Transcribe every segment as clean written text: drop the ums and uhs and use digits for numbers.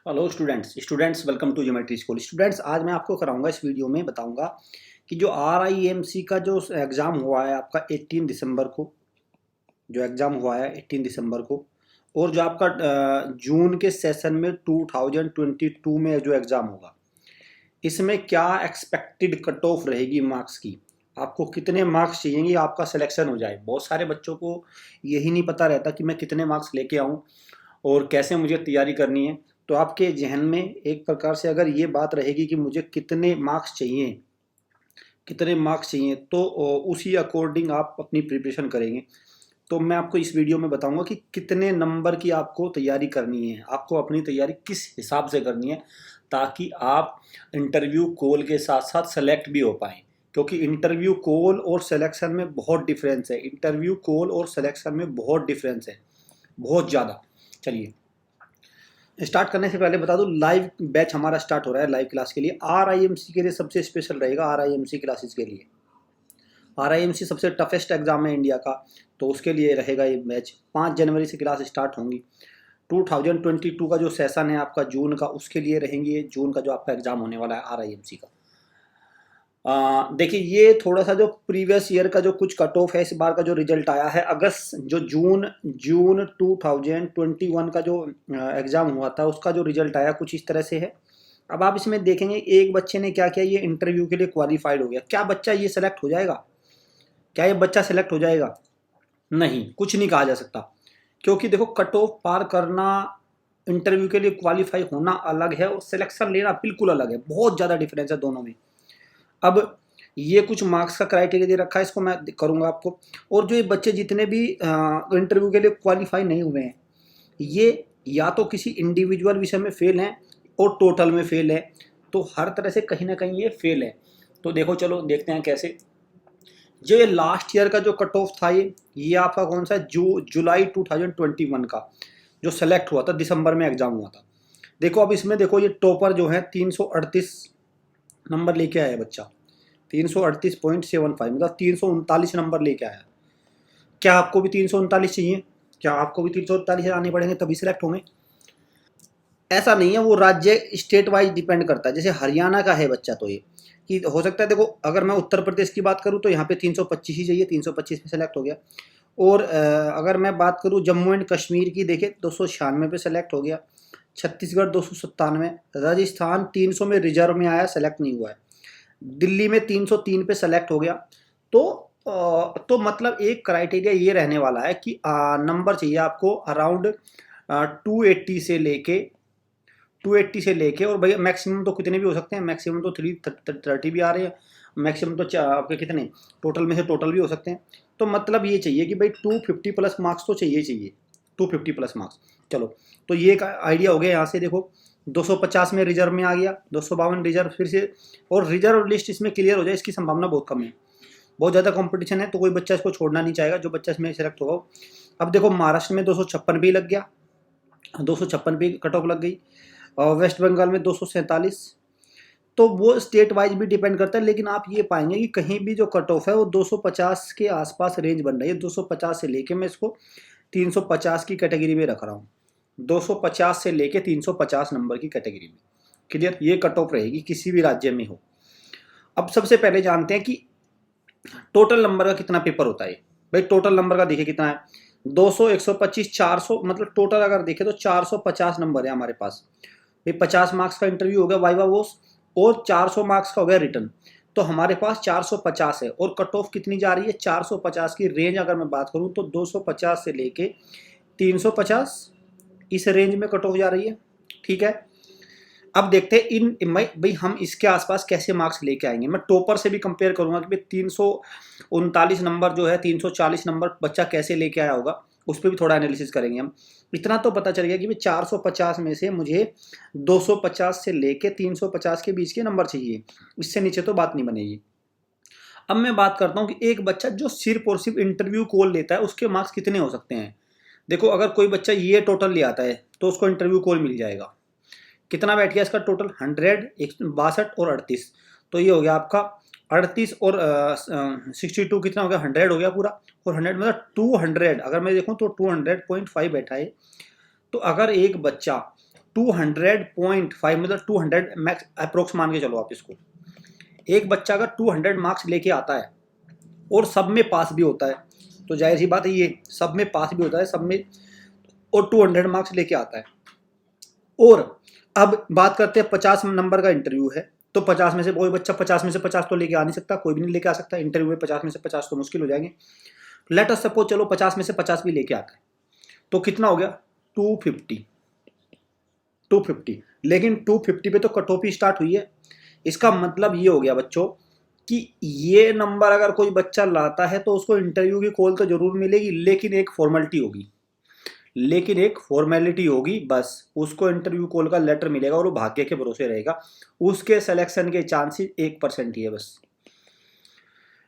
Hello students welcome to geometry school. Students, आज मैं आपको कराऊंगा, इस वीडियो में बताऊंगा कि जो RIMC का जो एग्ज़ाम हुआ है आपका 18 दिसंबर को, जो एग्ज़ाम हुआ है 18 दिसंबर को, और जो आपका जून के सेशन में 2022 में जो एग्ज़ाम होगा, इसमें क्या एक्सपेक्टेड कट ऑफ रहेगी मार्क्स की। आपको कितने मार्क्स चाहिए कि आपका सिलेक्शन हो जाए। बहुत सारे बच्चों को यही नहीं पता रहता कि मैं कितने मार्क्स लेके आऊँ और कैसे मुझे तैयारी करनी है। तो आपके जहन में एक प्रकार से अगर ये बात रहेगी कि मुझे कितने मार्क्स चाहिए, तो उसी अकॉर्डिंग आप अपनी प्रिपरेशन करेंगे। तो मैं आपको इस वीडियो में बताऊंगा कि कितने नंबर की आपको तैयारी करनी है, आपको अपनी तैयारी किस हिसाब से करनी है, ताकि आप इंटरव्यू कॉल के साथ साथ सेलेक्ट भी हो पाएँ। क्योंकि इंटरव्यू कॉल और सिलेक्शन में बहुत डिफरेंस है, इंटरव्यू कॉल और सिलेक्शन में बहुत डिफरेंस है, बहुत ज़्यादा। चलिए, स्टार्ट करने से पहले बता दूं, लाइव बैच हमारा स्टार्ट हो रहा है लाइव क्लास के लिए। RIMC के लिए सबसे स्पेशल रहेगा, RIMC क्लासेस के लिए। RIMC सबसे टफेस्ट एग्जाम है इंडिया का, तो उसके लिए रहेगा ये बैच। 5 जनवरी से क्लास स्टार्ट होंगी। 2022 का जो सेशन है आपका जून का, उसके लिए रहेंगे। जून का जो आपका एग्जाम होने वाला है RIMC का, देखिए, ये थोड़ा सा जो प्रीवियस ईयर का जो कुछ कट ऑफ है, इस बार का जो रिजल्ट आया है अगस्त, जो जून 2021 का जो एग्ज़ाम हुआ था, उसका जो रिजल्ट आया कुछ इस तरह से है। अब आप इसमें देखेंगे एक बच्चे ने क्या किया, ये इंटरव्यू के लिए क्वालिफाइड हो गया। क्या बच्चा ये सेलेक्ट हो जाएगा? क्या ये बच्चा सेलेक्ट हो जाएगा? नहीं, कुछ नहीं कहा जा सकता। क्योंकि देखो, कट ऑफ पार करना, इंटरव्यू के लिए क्वालिफाई होना अलग है और सिलेक्शन लेना बिल्कुल अलग है। बहुत ज़्यादा डिफरेंस है दोनों में। अब ये कुछ मार्क्स का क्राइटेरिया दे रखा है, इसको मैं करूँगा आपको। और जो ये बच्चे जितने भी इंटरव्यू के लिए क्वालिफाई नहीं हुए हैं, ये या तो किसी इंडिविजुअल विषय में फेल हैं और टोटल में फेल है, तो हर तरह से कहीं ना कहीं ये फेल है। तो देखो, चलो देखते हैं कैसे। जो ये लास्ट ईयर का जो कट ऑफ था, ये आपका कौन सा, जुलाई 2021 का जो सेलेक्ट हुआ था, दिसंबर में एग्जाम हुआ था। देखो, अब इसमें देखो, ये टॉपर जो है 338 नंबर लेके आया बच्चा, 338.75, मतलब 339 नंबर लेके आया। क्या आपको भी 339 चाहिए? क्या आपको भी 339 आने पड़ेंगे तभी सिलेक्ट होंगे? ऐसा नहीं है, वो राज्य स्टेट वाइज डिपेंड करता है। जैसे हरियाणा का है बच्चा, तो ये कि हो सकता है। देखो, अगर मैं उत्तर प्रदेश की बात करूँ तो यहाँ पे 325 ही चाहिए, 325 में सेलेक्ट हो गया। और अगर मैं बात करूँ जम्मू एंड कश्मीर की, देखे 296 पे सेलेक्ट हो गया। छत्तीसगढ़ 297, राजस्थान 300 में रिजर्व में आया, सेलेक्ट नहीं हुआ है। दिल्ली में 303 पे सेलेक्ट हो गया। तो मतलब एक क्राइटेरिया ये रहने वाला है कि नंबर चाहिए आपको अराउंड 280 से लेके और भैया मैक्सिमम तो कितने भी हो सकते हैं। मैक्सिमम तो 330 भी आ रहे हैं, मैक्सिमम तो आपके कितने टोटल में से टोटल भी हो सकते हैं। तो मतलब ये चाहिए कि भाई 250 प्लस मार्क्स तो चाहिए 250 प्लस मार्क्स। चलो, तो ये एक आइडिया हो गया। यहाँ से देखो, 250 में रिजर्व में आ गया, 252 रिजर्व फिर से, और रिजर्व लिस्ट इसमें क्लियर हो जाए, इसकी संभावना बहुत कम है। बहुत ज़्यादा कंपटीशन है, तो कोई बच्चा इसको छोड़ना नहीं चाहेगा, जो बच्चा इसमें सेलेक्ट होगा। अब देखो, महाराष्ट्र में 256 भी लग गया, 256 भी कट ऑफ लग गई, और वेस्ट बंगाल में 247। तो वो स्टेट वाइज भी डिपेंड करता है, लेकिन आप ये पाएंगे कि कहीं भी जो कट ऑफ है वो 250 के आसपास रेंज बन रही है। 250 से लेके मैं इसको 350 की कैटेगरी में रख रहा हूँ, 250 से लेके 350 नंबर की कैटेगरी में। क्लियर? ये कट ऑफ रहेगी किसी भी राज्य में हो। अब सबसे पहले जानते हैं कि टोटल नंबर का कितना पेपर होता है। भाई टोटल नंबर का देखिए कितना है, 200, 125, 400, मतलब टोटल अगर देखें तो 450 नंबर है हमारे पास। ये 50 मार्क्स का इंटरव्यू हो गया वाइवा वोस, और 400 मार्क्स का हो गया रिटर्न। तो हमारे पास 450 है, और कट ऑफ कितनी जा रही है, 450 की रेंज अगर मैं बात करूं तो 250 से लेके 350, इस रेंज में कट ऑफ जा रही है। ठीक है, अब देखते हैं इन भाई हम इसके आसपास कैसे मार्क्स लेके आएंगे। मैं टॉपर से भी कंपेयर करूंगा कि भाई 339 नंबर जो है, 340 नंबर बच्चा कैसे लेके आया होगा, उस पर भी थोड़ा एनालिसिस करेंगे हम। इतना तो पता चल गया कि भाई 450 में से मुझे 250 से लेके 350 के बीच के नंबर चाहिए, इससे नीचे तो बात नहीं बनेगी। अब मैं बात करता हूँ कि एक बच्चा जो सिर्फ और सिर्फ इंटरव्यू कॉल लेता है, उसके मार्क्स कितने हो सकते हैं। देखो, अगर कोई बच्चा ये टोटल ले आता है तो उसको इंटरव्यू कॉल मिल जाएगा। कितना बैठ गया इसका टोटल, 100, 162 और 38। तो ये हो गया आपका 38 और 62, कितना हो गया, 100 हो गया पूरा। और 100 मतलब 200, अगर मैं देखूँ तो 200.5 बैठा है। तो अगर एक बच्चा 200.5 मतलब 200 मैक्स अप्रोक्स मान के चलो आप इसको। एक बच्चा अगर 200 मार्क्स लेके आता है और सब में पास भी होता है, तो जाहिर सी बात है ये सब में पास भी होता है, सब में, और 200 मार्क्स लेके आता है। और अब बात करते हैं 50 नंबर का इंटरव्यू है, तो 50 में से कोई बच्चा 50 में से 50 तो लेके आ नहीं सकता, कोई भी नहीं लेके आ सकता इंटरव्यू में। 50 में से 50 तो मुश्किल हो जाएंगे। लेट अस सपोज चलो 50 में से 50 भी लेके आता है, तो कितना हो गया 250। लेकिन 250 पे तो कट ऑफ ही स्टार्ट हुई है। इसका मतलब ये हो गया बच्चों कि ये नंबर अगर कोई बच्चा लाता है तो उसको इंटरव्यू की कॉल तो जरूर मिलेगी, लेकिन एक फॉर्मेलिटी होगी बस। उसको इंटरव्यू कॉल का लेटर मिलेगा और वो भाग्य के भरोसे रहेगा। उसके सिलेक्शन के चांसेस 1% ही है बस,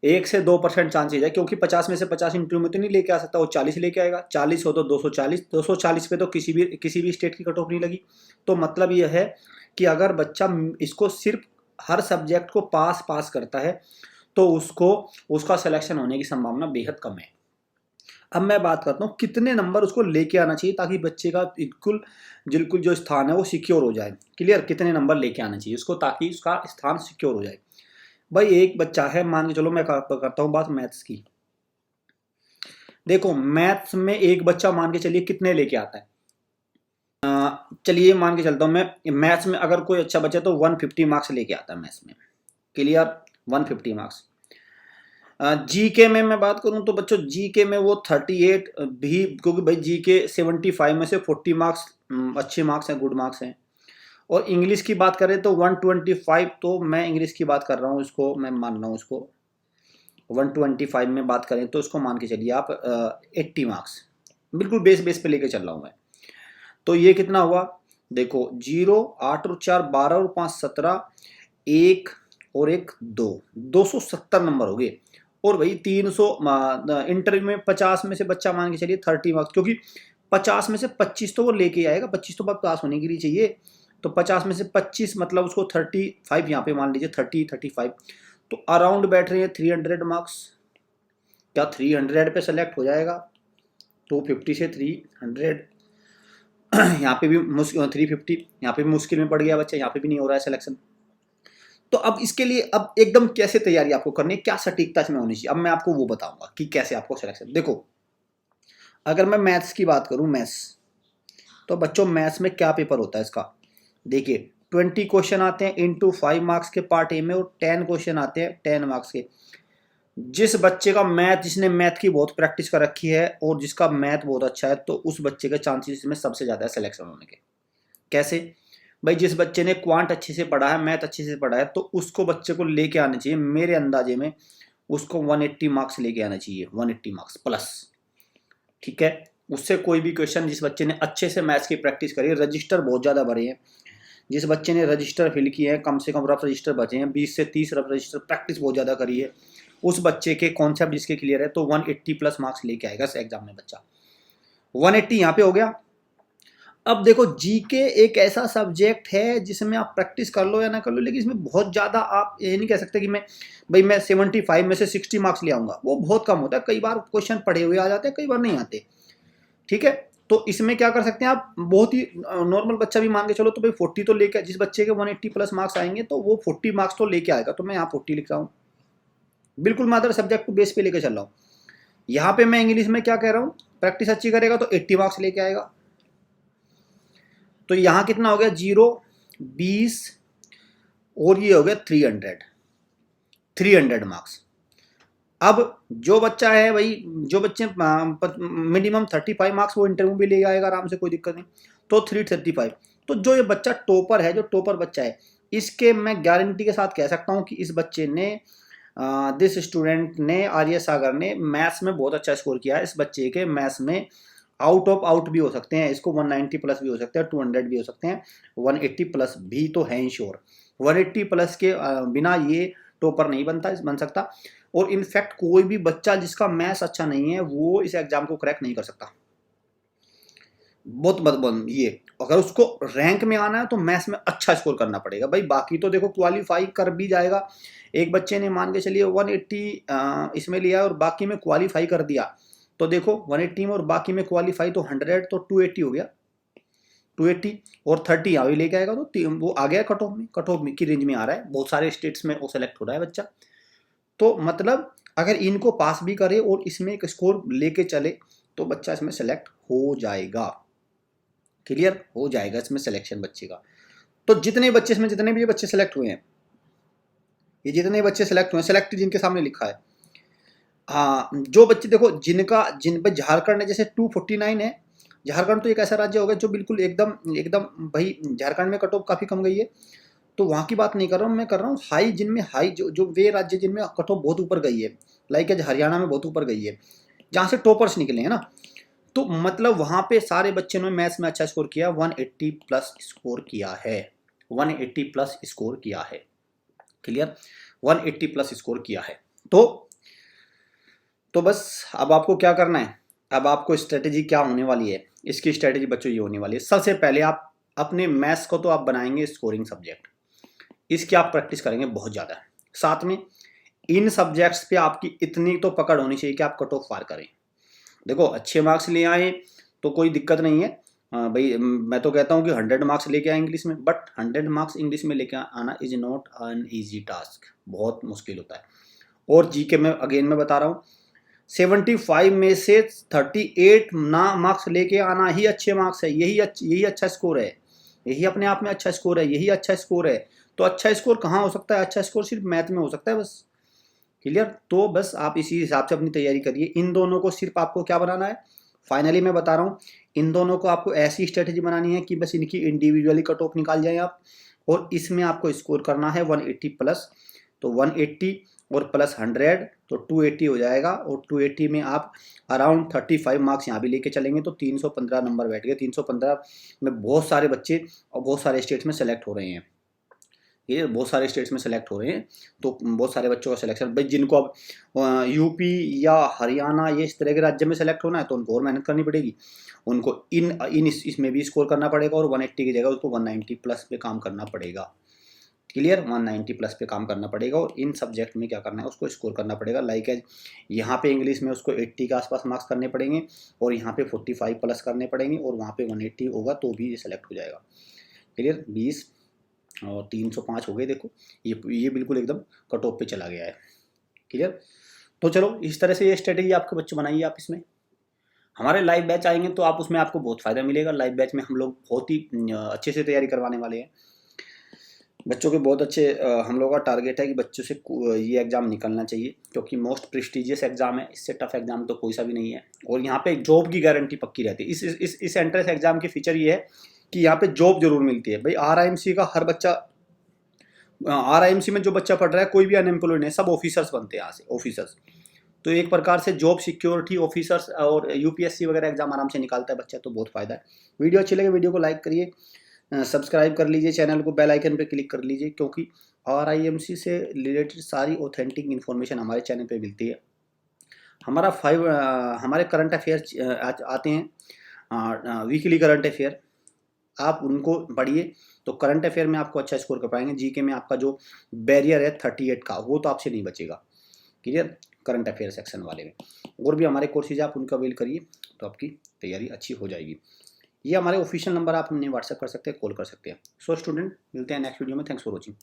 1 से 2% चांसेस है, क्योंकि 50 में से 50 इंटरव्यू में तो नहीं लेके आ सकता, वो 40 लेके आएगा। 40 हो तो 240 पे तो किसी भी स्टेट की कट ऑफ नहीं लगी। तो मतलब यह है कि अगर बच्चा इसको सिर्फ हर सब्जेक्ट को पास करता है तो उसका सिलेक्शन होने की संभावना बेहद कम है। अब मैं बात करता हूँ कितने नंबर उसको लेके आना चाहिए ताकि बच्चे का बिल्कुल जो स्थान है वो सिक्योर हो जाए। क्लियर, कितने नंबर लेके आना चाहिए उसको ताकि उसका स्थान सिक्योर हो जाए। भाई एक बच्चा है, मान के चलो मैं करता हूँ बात मैथ्स की। देखो मैथ्स में एक बच्चा मान के चलिए कितने लेके आता है, चलिए मान के चलता हूँ मैं, मैथ्स में अगर कोई अच्छा बच्चा तो 150 मार्क्स लेके आता है मैथ्स में। Clear, 150 marks. जीके में मैं बात करूं तो बच्चों जीके में वो 38 भी, क्योंकि भाई जीके 75 में से 40 मार्क्स अच्छे मार्क्स हैं, गुड मार्क्स हैं। और इंग्लिश की बात करें तो 125, तो मैं इंग्लिश की बात कर रहा हूँ, इसको मैं मान रहा हूँ, उसको 125 में बात करें तो इसको मान के चलिए आप 80 मार्क्स, बिल्कुल बेस पे लेके चल रहा हूँ मैं। तो ये कितना हुआ देखो, 0, 8 और 4 12 और 5 17, 1 और 1 2, 270 नंबर हो गए। और भाई 300 इंटरव्यू में 50 में से बच्चा मान के चलिए 30 मार्क्स, क्योंकि 50 में से 25 तो वो लेके आएगा, 25 तो पास होने के लिए चाहिए। तो 50 में से 25 मतलब उसको 35 यहाँ पे मान लीजिए, 35, तो अराउंड बैठ रहे हैं 300 मार्क्स। क्या 300 पे सेलेक्ट हो जाएगा? 250 से 300 यहाँ पे भी 350, यहाँ पे भी मुश्किल में पड़ गया बच्चा, यहाँ पे भी नहीं हो रहा है सिलेक्शन। तो अब इसके लिए अब एकदम कैसे तैयारी आपको करनी है, क्या सटीकता इसमें होनी चाहिए, अब मैं आपको वो बताऊंगा कि कैसे आपको सिलेक्शन। देखो अगर मैं मैथ्स की बात करूं, मैथ्स, तो बच्चों मैथ्स में क्या पेपर होता है इसका, देखिए 20 क्वेश्चन आते हैं इंटू 5 मार्क्स के पार्ट ए में, और 10 क्वेश्चन आते हैं 10 मार्क्स के। जिस बच्चे का मैथ, जिसने मैथ की बहुत प्रैक्टिस कर रखी है और जिसका मैथ बहुत अच्छा है, तो उस बच्चे के चांसेस में सबसे ज़्यादा है सिलेक्शन होने के। कैसे भाई, जिस बच्चे ने क्वांट अच्छे से पढ़ा है, मैथ अच्छे से पढ़ा है, तो उसको बच्चे को लेके आने चाहिए, मेरे अंदाजे में उसको 180 मार्क्स लेके आना चाहिए, 180 मार्क्स प्लस। ठीक है, उससे कोई भी क्वेश्चन, जिस बच्चे ने अच्छे से मैथ्स की प्रैक्टिस करी, रजिस्टर बहुत ज़्यादा भरे हैं, जिस बच्चे ने रजिस्टर फिल किए हैं, कम से कम रफ रजिस्टर बचे हैं 20 से 30 रफ रजिस्टर, प्रैक्टिस बहुत ज़्यादा करी है, उस बच्चे के कॉन्सेप्ट जिसके क्लियर है, तो 180 प्लस मार्क्स लेके आएगा इस एग्जाम में बच्चा। 180 यहाँ पे हो गया। अब देखो जीके एक ऐसा सब्जेक्ट है जिसमें आप प्रैक्टिस कर लो या ना कर लो, लेकिन इसमें बहुत ज़्यादा आप ये नहीं कह सकते कि मैं 75 में से 60 मार्क्स ले आऊँगा, वो बहुत कम होता है। कई बार क्वेश्चन पढ़े हुए आ जाते हैं, कई बार नहीं आते। ठीक है, तो इसमें क्या कर सकते हैं आप, बहुत ही नॉर्मल बच्चा भी मान के चलो तो भाई 40 तो लेके, जिस बच्चे के 180 प्लस मार्क्स आएंगे तो वो 40 मार्क्स तो लेके आएगा, तो मैं यहाँ 40 लिख रहा हूँ, बिल्कुल मैं अदर सब्जेक्ट को बेस पे लेके चल रहा हूँ। यहाँ पे मैं इंग्लिश में क्या कह रहा हूँ, प्रैक्टिस अच्छी करेगा तो 80 मार्क्स लेके आएगा। तो यहाँ कितना हो गया, 0, 20 और ये हो गया 300 मार्क्स। अब जो बच्चा है भाई, जो बच्चे मिनिमम 35 मार्क्स, वो इंटरव्यू भी ले आएगा आराम से, कोई दिक्कत नहीं, तो 335। तो जो ये बच्चा टॉपर है, जो टॉपर बच्चा है, इसके मैं गारंटी के साथ कह सकता हूँ कि इस बच्चे ने, दिस स्टूडेंट ने, आर्य सागर ने मैथ्स में बहुत अच्छा स्कोर किया है। इस बच्चे के मैथ्स में आउट ऑफ आउट भी हो सकते हैं, इसको 190 प्लस भी हो सकते हैं, 200 भी हो सकते हैं, 180 प्लस भी तो है इंश्योर। 180 प्लस के बिना ये टॉपर नहीं बन सकता। और इनफैक्ट कोई भी बच्चा जिसका मैथ्स अच्छा नहीं है वो इस एग्जाम को क्रैक नहीं कर सकता। बहुत ये, अगर उसको रैंक में आना है तो मैथ्स में अच्छा स्कोर करना पड़ेगा भाई, बाकी तो देखो क्वालिफाई कर भी जाएगा। एक बच्चे ने मान के चलिए 180 इसमें लिया और बाकी में क्वालिफाई कर दिया, तो देखो 180 में और बाकी में क्वालिफाई, तो 100, तो 280 हो गया। 280 और 30 यहाँ भी लेके आएगा तो वो आ गया कट ऑफ की रेंज में आ रहा है, बहुत सारे स्टेट्स में वो सेलेक्ट हो रहा है बच्चा। तो मतलब अगर इनको पास भी करे और इसमें एक स्कोर लेके चले तो बच्चा इसमें सेलेक्ट हो जाएगा, क्लियर हो जाएगा इसमें सिलेक्शन बच्चे का। तो जितने बच्चे इसमें, जितने भी ये बच्चे सेलेक्ट हुए हैं, ये जितने बच्चे सेलेक्ट हुए हैं, सेलेक्ट जिनके सामने लिखा है, हाँ जो बच्चे देखो जिन पे झारखंड है, जैसे 249 है, झारखंड तो एक ऐसा राज्य होगा जो बिल्कुल एकदम एकदम भाई झारखंड में कट ऑफ काफ़ी कम गई है, तो वहाँ की बात नहीं कर रहा हूँ, मैं कर रहा हूँ हाई, जिनमें हाई जो वे राज्य जिनमें कट ऑफ बहुत ऊपर गई है, लाइक एज हरियाणा में बहुत ऊपर गई है, जहाँ से टॉपर्स निकले हैं ना, तो मतलब वहाँ पे सारे बच्चों ने मैथ्स में अच्छा स्कोर किया, 180 प्लस स्कोर किया है, 180 प्लस स्कोर किया है, क्लियर, 180 प्लस स्कोर किया है। तो बस अब आपको क्या करना है, अब आपको स्ट्रेटेजी क्या होने वाली है, इसकी स्ट्रेटेजी बच्चों ये होने वाली है, सबसे पहले आप अपने मैथ्स को तो आप बनाएंगे स्कोरिंग सब्जेक्ट, इसकी आप प्रैक्टिस करेंगे बहुत ज़्यादा, साथ में इन सब्जेक्ट्स पे आपकी इतनी तो पकड़ होनी चाहिए कि आप कट ऑफ पार करें। देखो अच्छे मार्क्स ले आए तो कोई दिक्कत नहीं है भाई, मैं तो कहता हूँ कि 100 मार्क्स लेके आए इंग्लिश में, बट 100 मार्क्स इंग्लिश में लेके आना is not an easy task, बहुत मुश्किल होता है। और जीके में अगेन मैं बता रहा हूँ 75 में से 38 ना मार्क्स लेके आना ही अच्छे मार्क्स है, यही अच्छा स्कोर है, यही अपने आप में अच्छा स्कोर है, यही अच्छा स्कोर है। तो अच्छा स्कोर कहाँ हो सकता है, अच्छा स्कोर सिर्फ मैथ में हो सकता है बस, क्लियर। तो बस आप इसी हिसाब से अपनी तैयारी करिए, इन दोनों को सिर्फ आपको क्या बनाना है, फाइनली मैं बता रहा हूँ, इन दोनों को आपको ऐसी स्ट्रेटेजी बनानी है कि बस इनकी इंडिविजुअली कट ऑफ निकाल जाए आप, और इसमें आपको स्कोर करना है 180 प्लस, तो 180 और प्लस 100 तो 280 हो जाएगा, और 280 में आप अराउंड 35 मार्क्स यहाँ भी लेके चलेंगे तो 315 नंबर बैठ गए। 315 में बहुत सारे बच्चे और बहुत सारे स्टेट्स में सेलेक्ट हो रहे हैं, ये बहुत सारे स्टेट्स में सेलेक्ट हो रहे हैं, तो बहुत सारे बच्चों का सिलेक्शन भाई, जिनको अब यूपी या हरियाणा ये इस तरह के राज्य में सेलेक्ट होना है तो उनको और मेहनत करनी पड़ेगी, उनको इसमें भी स्कोर करना पड़ेगा, और 180 की जगह उसको 190 प्लस पे काम करना पड़ेगा, क्लियर, 190 प्लस पे काम करना पड़ेगा, और इन सब्जेक्ट में क्या करना है उसको स्कोर करना पड़ेगा, लाइक एज यहाँ पे इंग्लिश में उसको 80 के आसपास मार्क्स करने पड़ेंगे, और यहाँ पे 45 प्लस करने पड़ेंगे, और वहाँ पे 180 होगा तो भी ये सेलेक्ट हो जाएगा, क्लियर। 20 और 305 हो गए, देखो ये बिल्कुल एकदम कट ऑफ पे चला गया है, क्लियर। तो चलो इस तरह से ये स्ट्रेटेजी आपके बच्चे बनाइए आप इसमें। हमारे लाइव बैच आएंगे तो आप उसमें आपको बहुत फ़ायदा मिलेगा, लाइव बैच में हम लोग बहुत ही अच्छे से तैयारी करवाने वाले हैं बच्चों के, बहुत अच्छे हम लोगों का टारगेट है कि बच्चों से ये एग्ज़ाम निकलना चाहिए, क्योंकि मोस्ट प्रेस्टिजियस एग्ज़ाम है, इससे टफ एग्ज़ाम तो कोई सा भी नहीं है, और यहाँ पे जॉब की गारंटी पक्की रहती है। इस एंट्रेंस एग्ज़ाम की फीचर ये है कि यहाँ पे जॉब जरूर मिलती है भाई। RIMC का हर बच्चा, RIMC में जो बच्चा पढ़ रहा है कोई भी अनएम्प्लॉयड नहीं, सब ऑफिसर्स बनते हैं यहाँ से, ऑफिसर्स। तो एक प्रकार से जॉब सिक्योरिटी ऑफिसर्स और UPSC वगैरह एग्जाम आराम से निकालता है बच्चा, तो बहुत फायदा है। वीडियो अच्छी लगे वीडियो को लाइक करिए, सब्सक्राइब कर लीजिए चैनल को, बेल आइकन पे क्लिक कर लीजिए, क्योंकि RIMC से रिलेटेड सारी ऑथेंटिक इन्फॉर्मेशन हमारे चैनल पे मिलती है। हमारे करंट अफेयर आते हैं, वीकली करंट अफेयर, आप उनको पढ़िए तो करंट अफेयर में आपको अच्छा स्कोर कर पाएंगे। जीके में आपका जो बैरियर है 38 का, वो तो आपसे नहीं बचेगा, क्लियर, करंट अफेयर सेक्शन वाले में। और भी हमारे कोर्सेज आप उनका अवेल करिए तो आपकी तैयारी अच्छी हो जाएगी। ये हमारे ऑफिशियल नंबर, आप हमें व्हाट्सएप कर सकते हैं, कॉल कर सकते हैं। सो स्टूडेंट, मिलते हैं नेक्स्ट वीडियो में। Thanks for watching.